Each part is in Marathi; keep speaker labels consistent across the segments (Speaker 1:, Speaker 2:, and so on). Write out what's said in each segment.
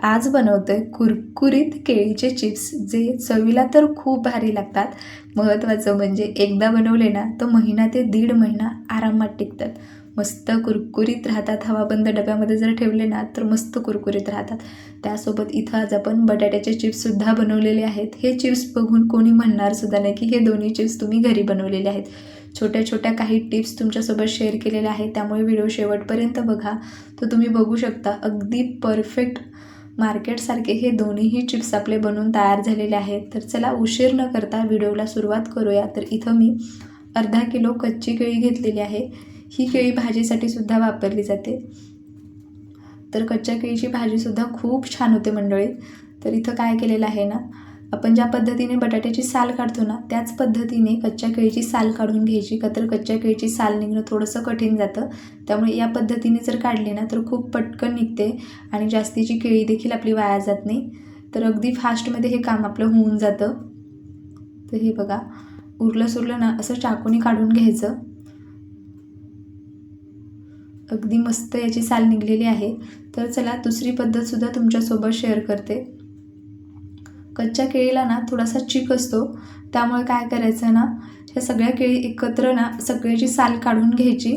Speaker 1: आज बनवतोय कुरकुरीत केळीचे चिप्स, जे चवीला तर खूप भारी लागतात. महत्त्वाचं म्हणजे एकदा बनवले ना तर महिना ते दीड महिना आरामात टिकतात. मस्त कुरकुरीत राहतात. हवाबंद डब्यामध्ये जर ठेवले ना तर मस्त कुरकुरीत राहतात. त्यासोबत इथं आज आपण बटाट्याचे चिप्ससुद्धा बनवलेले आहेत. हे चिप्स बघून कोणी म्हणणार सुद्धा नाही की हे दोन्ही चिप्स तुम्ही घरी बनवलेले आहेत. छोट्या छोट्या काही टिप्स तुमच्यासोबत शेअर केलेल्या आहेत, त्यामुळे व्हिडिओ शेवटपर्यंत बघा. तर तुम्ही बघू शकता अगदी परफेक्ट मार्केटसारखे हे दोन्हीही चिप्स आपले बनवून तयार झालेले आहेत. तर चला उशीर न करता व्हिडिओला सुरुवात करूया. तर इथं मी अर्धा किलो कच्ची केळी घेतलेली आहे. ही केळी भाजीसाठी सुद्धा वापरली जाते. तर कच्च्या केळीची भाजीसुद्धा खूप छान होते मंडळी. तर इथं काय केलेलं आहे ना, आपण ज्या पद्धतीने बटाट्याची साल काढतो ना त्याच पद्धतीने कच्च्या केळीची साल काढून घ्यायची. तर कच्च्या केळीची साल निघणं थोडंसं कठीण जातं, त्यामुळे या पद्धतीने जर काढली ना तर खूप पटकन निघते आणि जास्तीची केळी देखील आपली वाया जात नाही. तर अगदी फास्टमध्ये हे काम आपलं होऊन जातं. तर हे बघा, उरलं सुरलं ना असं चाकूने काढून घ्यायचं. अगदी मस्त याची साल निघलेली आहे. तर चला दुसरी पद्धतसुद्धा तुमच्यासोबत शेअर करते. कच्च्या केळीला ना थोडासा चिक असतो, त्यामुळे काय करायचं ना, ह्या सगळ्या केळी एकत्र ना सगळ्याची साल काढून घ्यायची.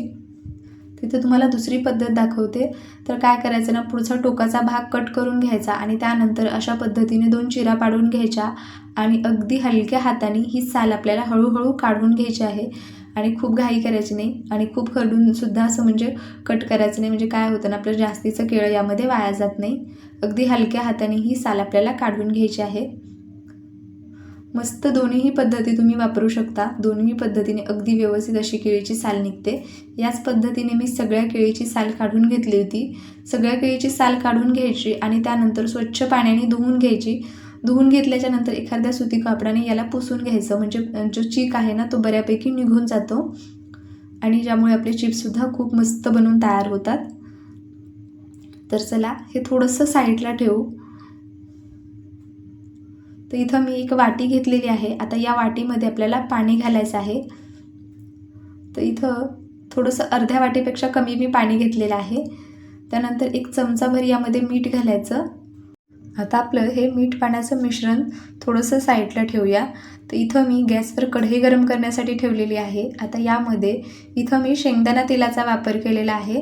Speaker 1: तिथे तुम्हाला दुसरी पद्धत दाखवते. तर काय करायचं ना, पुढचा टोकाचा भाग कट करून घ्यायचा आणि त्यानंतर अशा पद्धतीने 2 चिरा पाडून घ्यायच्या आणि अगदी हलक्या हाताने ही साल आपल्याला हळूहळू काढून घ्यायची आहे. आणि खूप घाई करायची नाही आणि खूप खरडूनसुद्धा असं म्हणजे कट करायचं नाही. म्हणजे काय होतं ना, आपलं जास्तीचं केळं यामध्ये वाया जात नाही. अगदी हलक्या हाताने ही साल आपल्याला काढून घ्यायची आहे. मस्त दोन्हीही पद्धती तुम्ही वापरू शकता. दोन्ही पद्धतीने अगदी व्यवस्थित अशी केळीची साल निघते. याच पद्धतीने मी सगळ्या केळीची साल काढून घेतली होती. सगळ्या केळीची साल काढून घ्यायची आणि त्यानंतर स्वच्छ पाण्याने धुवून घ्यायची. धुवून घेतल्याच्या नंतर एखाद्या सुती कापडाने याला पुसून घ्यायचं. म्हणजे जो चीक आहे ना तो बऱ्यापैकी निघून जातो आणि ज्यामुळे आपले चिप्ससुद्धा खूप मस्त बनवून तयार होतात. तर चला हे थोडंसं साईडला ठेवू. तर इथं मी एक वाटी घेतलेली आहे. आता या वाटीमध्ये आपल्याला पाणी घालायचं आहे. तर इथं थोडंसं अर्ध्या वाटीपेक्षा कमी मी पाणी घेतलेलं आहे. त्यानंतर 1 चमचाभर यामध्ये मीठ घालायचं. आता आपलं हे मीठ पाण्याचं मिश्रण थोडंसं साईडला ठेवूया. तर इथं मी गॅसवर कढई गरम करण्यासाठी ठेवलेली आहे. आता यामध्ये इथं मी शेंगदाणा तेलाचा वापर केलेला आहे.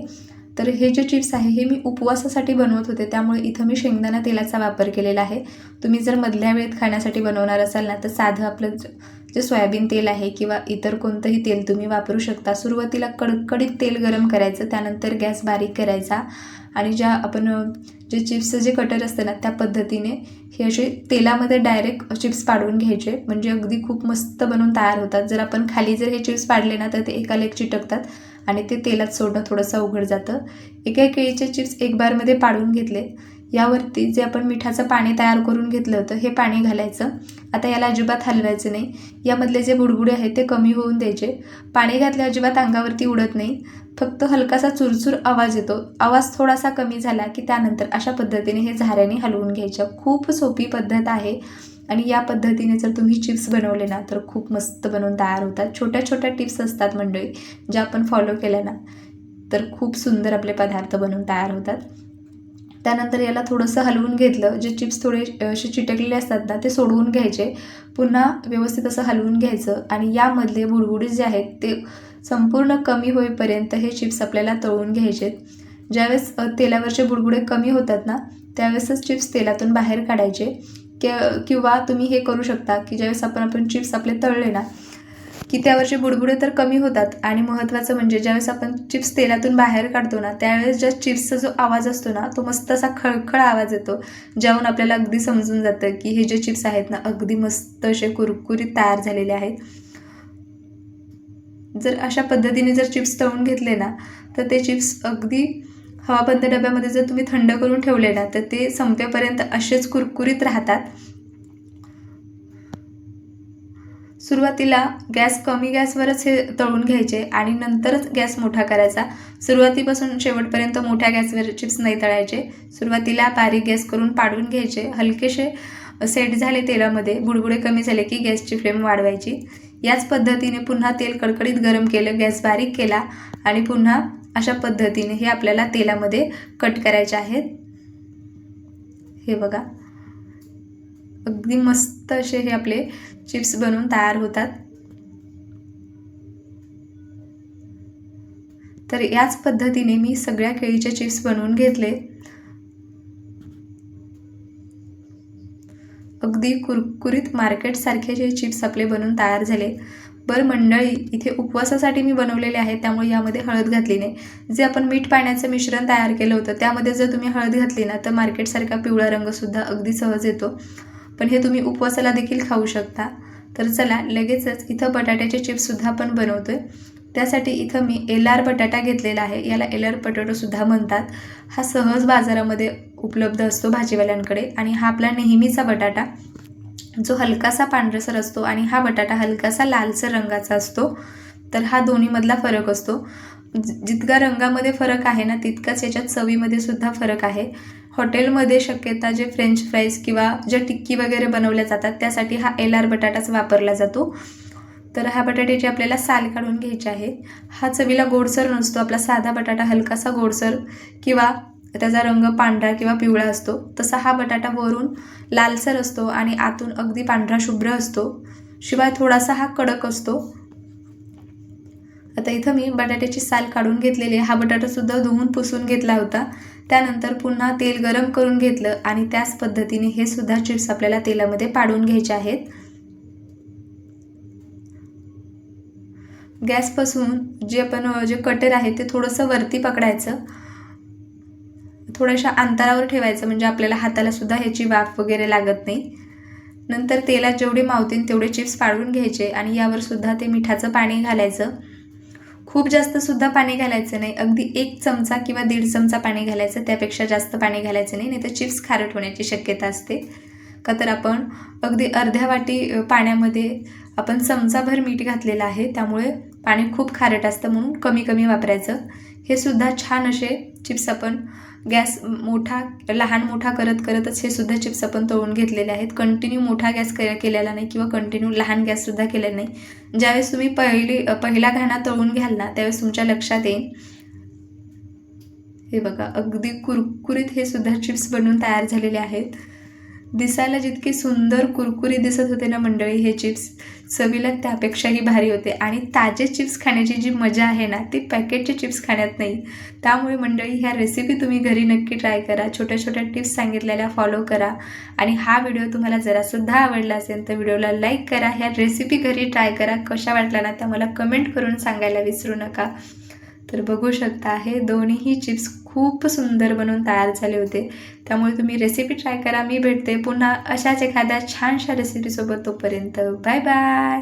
Speaker 1: तर हे जे चिप्स आहे हे मी उपवासासाठी बनवत होते, त्यामुळे इथं मी शेंगदाणा तेलाचा वापर केलेला आहे. तुम्ही जर मधल्या वेळेत खाण्यासाठी बनवणार असाल ना तर साधं आपलं जे सोयाबीन तेल आहे किंवा इतर कोणतंही तेल तुम्ही वापरू शकता. सुरुवातीला कडकडीत तेल गरम करायचं, त्यानंतर गॅस बारीक करायचा आणि ज्या आपण जे चिप्सचं जे कटर असतं ना त्या पद्धतीने हे असे तेलामध्ये डायरेक्ट चिप्स पाडून घ्यायचे. म्हणजे अगदी खूप मस्त बनवून तयार होतात. जर आपण खाली जर हे चिप्स पाडले ना तर ते एकाला एक चिटकतात आणि ते तेलात सोडणं थोडंसं अवघड जातं. एका केळीचे चिप्स एक बारमध्ये पाडून घेतले. यावरती जे आपण मिठाचं पाणी तयार करून घेतलं होतं हे पाणी घालायचं. आता याला अजिबात हलवायचं नाही. यामधले जे बुडबुडे आहेत ते कमी होऊन द्यायचे. पाणी घातले अजिबात अंगावरती उडत नाही, फक्त हलकासा चुरचुर आवाज येतो. आवाज थोडासा कमी झाला की त्यानंतर अशा पद्धतीने हे झाऱ्याने हलवून घ्यायचं. खूप सोपी पद्धत आहे आणि या पद्धतीने जर तुम्ही चिप्स बनवले ना तर खूप मस्त बनवून तयार होतात. छोट्या छोट्या टिप्स असतात मंडळी, ज्या आपण फॉलो केल्या ना तर खूप सुंदर आपले पदार्थ बनवून तयार होतात. त्यानंतर याला थोडंसं हलवून घेतलं. जे चिप्स थोडे असे चिटकलेले असतात ना ते सोडवून घ्यायचे. पुन्हा व्यवस्थित असं हलवून घ्यायचं आणि यामधले बुडबुडे जे आहेत ते संपूर्ण कमी होईपर्यंत हे चिप्स आपल्याला तळून घ्यायचे. ज्यावेळेस तेलावरचे बुडबुडे कमी होतात ना त्यावेळेसच चिप्स तेलातून बाहेर काढायचे. किंवा तुम्ही हे करू शकता की ज्यावेळेस आपण चिप्स आपले तळले ना की त्यावरचे बुडबुडे तर कमी होतात आणि महत्त्वाचं म्हणजे ज्यावेळेस आपण चिप्स तेलातून बाहेर काढतो ना त्यावेळेस ज्या चिप्सचा जो आवाज असतो ना तो मस्त असा खळखळ आवाज येतो, ज्याहून आपल्याला अगदी समजून जातं की हे जे चिप्स आहेत ना अगदी मस्त असे कुरकुरीत तयार झालेले आहेत. जर अशा पद्धतीने जर चिप्स तळून घेतले ना तर ते चिप्स अगदी हवाबंद डब्यामध्ये जर तुम्ही थंड करून ठेवले ना तर ते संपेपर्यंत असेच कुरकुरीत राहतात. सुरुवातीला कमी गॅसवरच हे तळून घ्यायचे आणि नंतरच गॅस मोठा करायचा. सुरुवातीपासून शेवटपर्यंत मोठ्या गॅसवर चिप्स नाही तळायचे. सुरुवातीला बारीक गॅस करून पाडून घ्यायचे. हलकेसे सेट झाले तेलामध्ये, बुडबुडे कमी झाले की गॅसची फ्लेम वाढवायची. याच पद्धतीने पुन्हा तेल कडकडीत गरम केलं, गॅस बारीक केला आणि पुन्हा अशा पद्धतीने हे आपल्याला तेलामध्ये कट करायचे आहेत. हे बघा, अगदी मस्त असे हे आपले चिप्स बनवून तयार होतात. तर याच पद्धतीने मी सगळ्या केळीचे चिप्स बनवून घेतले. अगदी कुरकुरीत मार्केटसारखे जे चिप्स आपले बनून तयार झाले. बरं मंडळी, इथे उपवासासाठी मी बनवलेले आहे, त्यामुळे यामध्ये हळद घातली नाही. जे आपण मीठ पाण्याचं मिश्रण तयार केलं होतं त्यामध्ये जर तुम्ही हळद घातली ना तर मार्केटसारखा पिवळा रंगसुद्धा अगदी सहज येतो. पण हे तुम्ही उपवासाला देखील खाऊ शकता. तर चला लगेचच इथं बटाट्याचे चिप्ससुद्धा आपण बनवतोय. त्यासाठी इथं मी LR बटाटा घेतलेला आहे. याला LR बटाटासुद्धा म्हणतात. हा सहज बाजारामध्ये उपलब्ध असतो भाजीवाल्यांकडे. आणि हा आपला नेहमीचा बटाटा जो हलकासा पांढरसर असतो आणि हा बटाटा हलकासा लालसर रंगाचा असतो. तर हा दोन्हीमधला फरक असतो. जितका रंगामध्ये फरक आहे ना तितकाच याच्यात चवीमध्ये सुद्धा फरक आहे. हॉटेलमध्ये शक्यता जे फ्रेंच फ्राईज किंवा ज्या टिक्की वगैरे बनवल्या जातात त्यासाठी हा LR बटाटाच वापरला जातो. तर ह्या बटाट्याची आपल्याला साल काढून घ्यायची आहे. हा चवीला गोडसर नसतो. आपला साधा बटाटा हलकासा गोडसर किंवा त्याचा रंग पांढरा किंवा पिवळा असतो. तसा हा बटाटा वरून लालसर असतो आणि आतून अगदी पांढरा शुभ्र असतो. शिवाय थोडासा हा कडक असतो. आता इथं मी बटाट्याची साल काढून घेतलेली आहे. हा बटाटासुद्धा धुवून पुसून घेतला होता. त्यानंतर पुन्हा तेल गरम करून घेतलं आणि त्याच पद्धतीने हे सुद्धा चिप्स आपल्याला तेलामध्ये पाडून घ्यायचे आहेत. गॅसपासून जे कटर आहे ते थोडंसं वरती पकडायचं, थोड्याशा अंतरावर ठेवायचं म्हणजे आपल्याला हाताला सुद्धा ह्याची वाफ वगैरे लागत नाही. नंतर तेलात जेवढे मावतील तेवढे चिप्स पाडून घ्यायचे आणि यावर सुद्धा ते मिठाचं पाणी घालायचं. खूप जास्त सुद्धा पाणी घालायचं नाही. अगदी 1 चमचा किंवा 1.5 चमचा पाणी घालायचं. त्यापेक्षा जास्त पाणी घालायचं नाही, नाहीतर चिप्स खारट होण्याची शक्यता असते. का तर आपण अगदी अर्ध्या वाटी पाण्यामध्ये आपण चमचाभर मीठ घातलेलं आहे, त्यामुळे पाणी खूप खारट असतं, म्हणून कमी कमी वापरायचं. हे सुद्धा छान असे चिप्स आपण गॅस लहान मोठा करतच हे सुद्धा चिप्स आपण तळून घेतलेले आहेत. कंटिन्यू मोठा गॅस केलेला नाही किंवा कंटिन्यू लहान गॅससुद्धा केलेला नाही. ज्यावेळेस तुम्ही पहिला घाणा तळून घ्याल ना त्यावेळेस तुमच्या लक्षात येईल. हे बघा, अगदी कुरकुरीत हे सुद्धा चिप्स बनवून तयार झालेले आहेत. दिसायला जितके सुंदर कुरकुरीत दिसत होते ना मंडळी हे चिप्स, चवीला त्यापेक्षाही भारी होते. आणि ताजे चिप्स खाण्याची जी मजा आहे ना ती पॅकेटचे चिप्स खाण्यात नाही. त्यामुळे मंडळी ह्या रेसिपी तुम्ही घरी नक्की ट्राय करा. छोट्या छोट्या टिप्स सांगितलेल्या फॉलो करा. आणि हा व्हिडिओ तुम्हाला जरासुद्धा आवडला असेल तर व्हिडिओला लाईक करा. ह्या रेसिपी घरी ट्राय करा. कशा वाटल्या ना त्या मला कमेंट करून सांगायला विसरू नका. तर बघू शकता हे दोन्हीही चिप्स खूप सुंदर बनवून तयार झाले होते. त्यामुळे तुम्ही रेसिपी ट्राय करा. मी भेटते पुन्हा अशाच एखाद्या छानशा रेसिपीसोबत. तोपर्यंत बाय बाय.